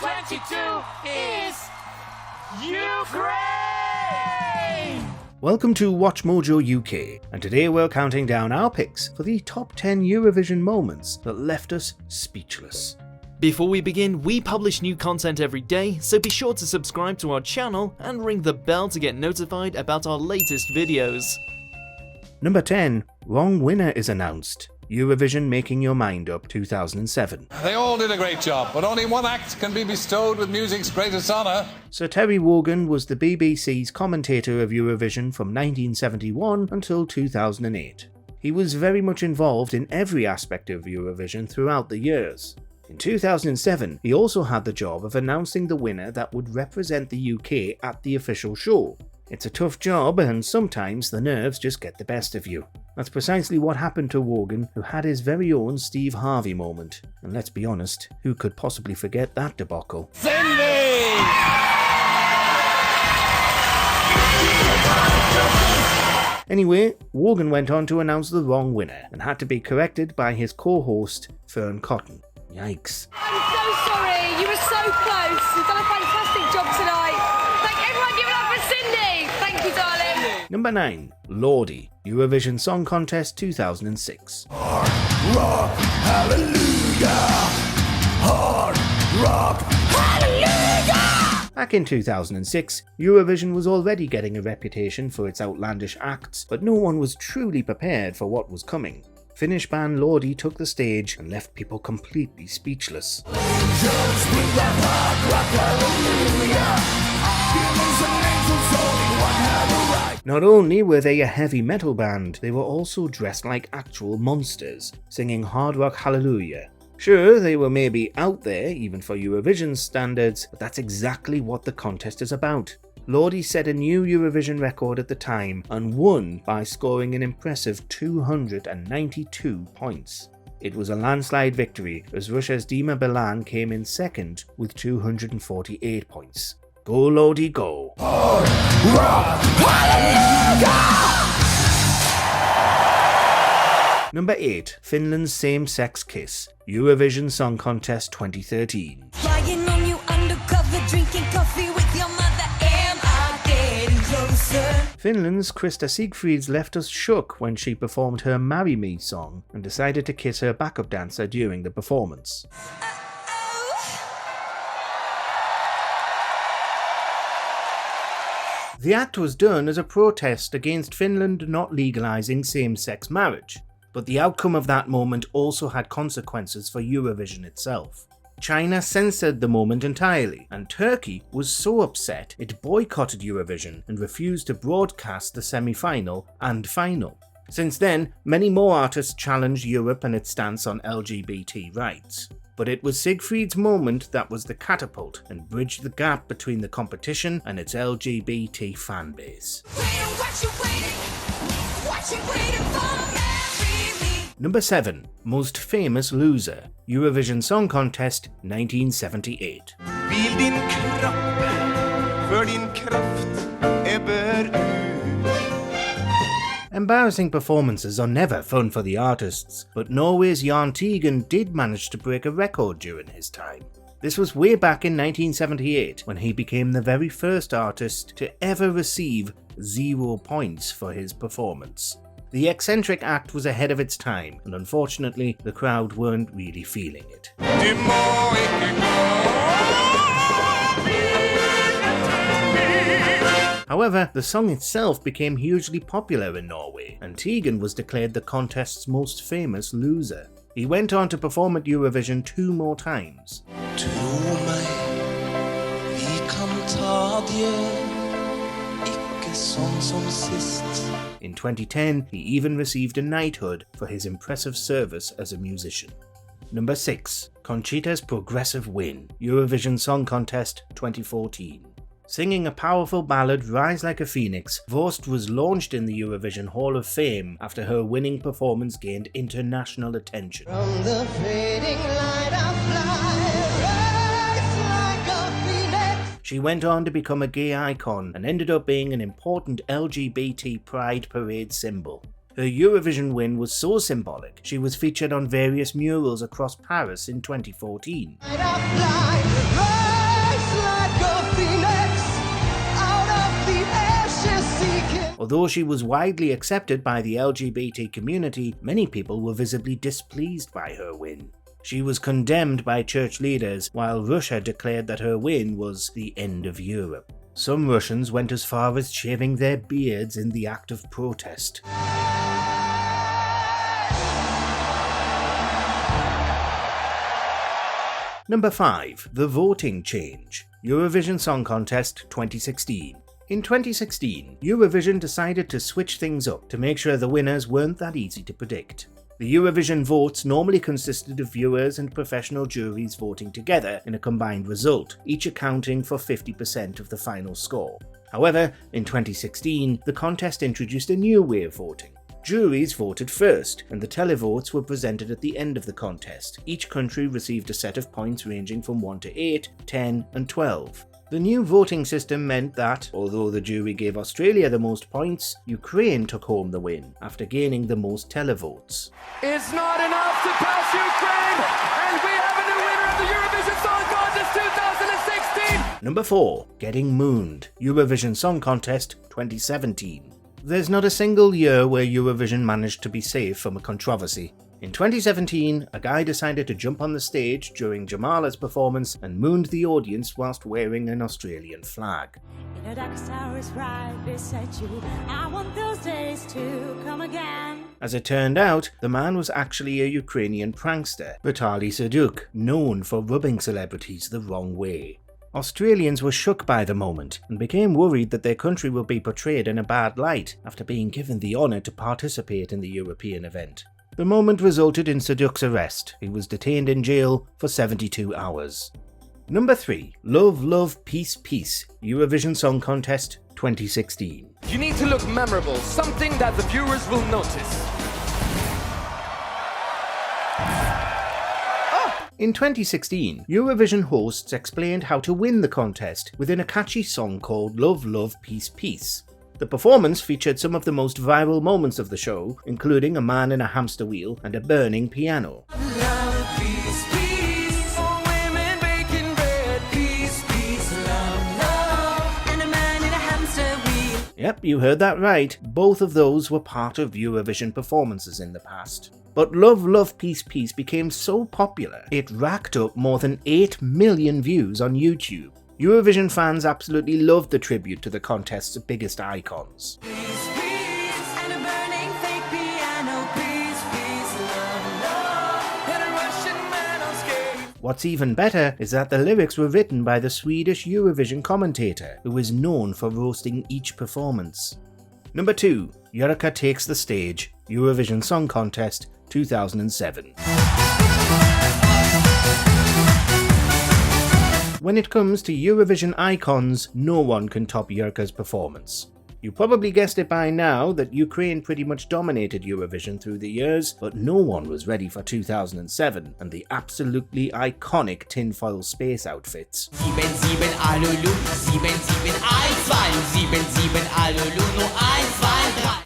2022 is Ukraine! Welcome to WatchMojoUK, and today we're counting down our picks for the top 10 Eurovision moments that left us speechless. Before we begin, we publish new content every day, so be sure to subscribe to our channel and ring the bell to get notified about our latest videos. Number 10. Wrong winner is announced. Eurovision Making Your Mind Up 2007. They all did a great job, but only one act can be bestowed with music's greatest honour. Sir Terry Wogan was the BBC's commentator of Eurovision from 1971 until 2008. He was very much involved in every aspect of Eurovision throughout the years. In 2007, he also had the job of announcing the winner that would represent the UK at the official show. It's a tough job, and sometimes the nerves just get the best of you. That's precisely what happened to Wogan, who had his very own Steve Harvey moment. And let's be honest, who could possibly forget that debacle? Cindy! Anyway, Wogan went on to announce the wrong winner, and had to be corrected by his co-host, Fern Cotton. Yikes. I'm so sorry, you were so close. You've done a fantastic job tonight. Thank everyone, give it up for Cindy. Thank you, darling. Number 9. Lordi, Eurovision Song Contest 2006. Hard rock, hallelujah. Hard rock, hallelujah. Back in 2006, Eurovision was already getting a reputation for its outlandish acts, but no one was truly prepared for what was coming. Finnish band Lordi took the stage and left people completely speechless. Not only were they a heavy metal band, they were also dressed like actual monsters, singing Hard Rock Hallelujah. Sure, they were maybe out there, even for Eurovision standards, but that's exactly what the contest is about. Lordi set a new Eurovision record at the time and won by scoring an impressive 292 points. It was a landslide victory, as Russia's Dima Bilan came in second with 248 points. Go Lordi, go! Hard rock, hallelujah. Number 8. Finland's Same-Sex Kiss, Eurovision Song Contest 2013. Flying on you undercover, drinking coffee with your mother. Am I getting closer? Finland's Krista Siegfrids left us shook when she performed her Marry Me song and decided to kiss her backup dancer during the performance. The act was done as a protest against Finland not legalising same-sex marriage, but the outcome of that moment also had consequences for Eurovision itself. China censored the moment entirely, and Turkey was so upset it boycotted Eurovision and refused to broadcast the semi-final and final. Since then, many more artists challenged Europe and its stance on LGBT rights. But it was Siegfried's moment that was the catapult and bridged the gap between the competition and its LGBT fanbase. Number 7. Most Famous Loser, Eurovision Song Contest 1978. Vill din kropp, för din kraft ebber ut. Embarrassing performances are never fun for the artists, but Norway's Jahn Teigen did manage to break a record during his time. This was way back in 1978, when he became the very first artist to ever receive 0 points for his performance. The eccentric act was ahead of its time, and unfortunately, the crowd weren't really feeling it. However, the song itself became hugely popular in Norway, and Teigen was declared the contest's most famous loser. He went on to perform at Eurovision 2 more times. Tro mig, vi kan ta det, ikke sånn som sist. In 2010, he even received a knighthood for his impressive service as a musician. Number 6. Conchita's Progressive Win, Eurovision Song Contest 2014. Singing a powerful ballad, Rise Like a Phoenix, Vost was launched in the Eurovision Hall of Fame after her winning performance gained international attention. From the fading light I fly, rise like a phoenix. She went on to become a gay icon and ended up being an important LGBT pride parade symbol. Her Eurovision win was so symbolic, she was featured on various murals across Paris in 2014. I fly, rise. Although she was widely accepted by the LGBT community, many people were visibly displeased by her win. She was condemned by church leaders, while Russia declared that her win was the end of Europe. Some Russians went as far as shaving their beards in the act of protest. Number 5. The voting change. Eurovision Song Contest 2016. In 2016, Eurovision decided to switch things up to make sure the winners weren't that easy to predict. The Eurovision votes normally consisted of viewers and professional juries voting together in a combined result, each accounting for 50% of the final score. However, in 2016, the contest introduced a new way of voting. Juries voted first, and the televotes were presented at the end of the contest. Each country received a set of points ranging from 1 to 8, 10, and 12. The new voting system meant that, although the jury gave Australia the most points, Ukraine took home the win, after gaining the most televotes. It's not enough to pass Ukraine, and we have a new winner of the Eurovision Song Contest 2016! Number 4. Getting Mooned. Eurovision Song Contest 2017. There's not a single year where Eurovision managed to be safe from a controversy. In 2017, a guy decided to jump on the stage during Jamala's performance and mooned the audience whilst wearing an Australian flag. In a darkest hours right beside you, I want those days to come again. As it turned out, the man was actually a Ukrainian prankster, Vitaly Serdyuk, known for rubbing celebrities the wrong way. Australians were shook by the moment and became worried that their country would be portrayed in a bad light after being given the honour to participate in the European event. The moment resulted in Serdyuk's arrest. He was detained in jail for 72 hours. Number 3. Love, Love, Peace, Peace. Eurovision Song Contest 2016. You need to look memorable, something that the viewers will notice. In 2016, Eurovision hosts explained how to win the contest within a catchy song called Love, Love, Peace, Peace. The performance featured some of the most viral moments of the show, including a man in a hamster wheel and a burning piano. Love, peace, peace. For women baking bread, peace, peace, love, love. And a man in a hamster wheel. Yep, you heard that right. Both of those were part of Eurovision performances in the past. But Love, Love, Peace, Peace became so popular, it racked up more than 8 million views on YouTube. Eurovision fans absolutely loved the tribute to the contest's biggest icons. Peace, peace, and a burning fake piano. Peace, peace, love, love. And a Russian man on skate. What's even better is that the lyrics were written by the Swedish Eurovision commentator, who is known for roasting each performance. Number 2. Yurka Takes the Stage. Eurovision Song Contest 2007. When it comes to Eurovision icons, no one can top Yurka's performance. You probably guessed it by now that Ukraine pretty much dominated Eurovision through the years, but no one was ready for 2007 and the absolutely iconic tinfoil space outfits.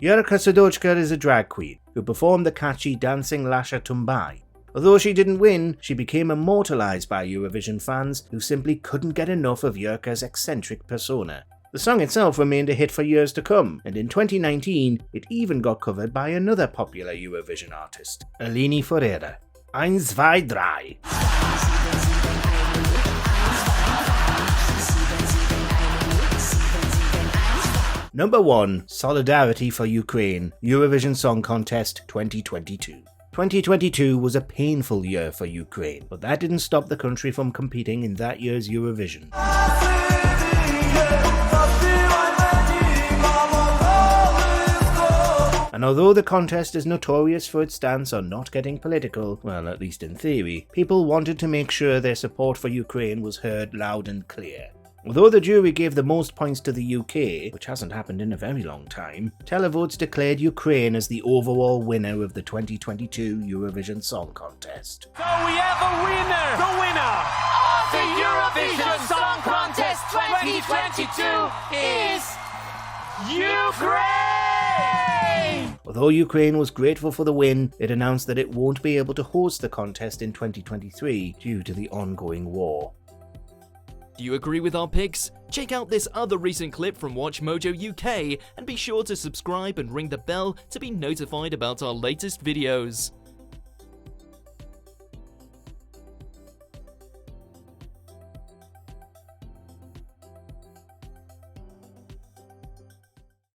Yurka Sadochka is a drag queen who performed the catchy Dancing Lasha Tumbai. Although she didn't win, she became immortalised by Eurovision fans who simply couldn't get enough of Yurka's eccentric persona. The song itself remained a hit for years to come, and in 2019, it even got covered by another popular Eurovision artist, Eleni Ferreira. 1, 2, 3. Number 1. Solidarity for Ukraine. Eurovision Song Contest 2022. 2022 was a painful year for Ukraine, but that didn't stop the country from competing in that year's Eurovision. And although the contest is notorious for its stance on not getting political, well, at least in theory, people wanted to make sure their support for Ukraine was heard loud and clear. Although the jury gave the most points to the UK, which hasn't happened in a very long time, televotes declared Ukraine as the overall winner of the 2022 Eurovision Song Contest. So we have a winner! The winner of the Eurovision Song Contest 2022 is Ukraine! Although Ukraine was grateful for the win, it announced that it won't be able to host the contest in 2023 due to the ongoing war. Do you agree with our picks? Check out this other recent clip from WatchMojoUK and be sure to subscribe and ring the bell to be notified about our latest videos.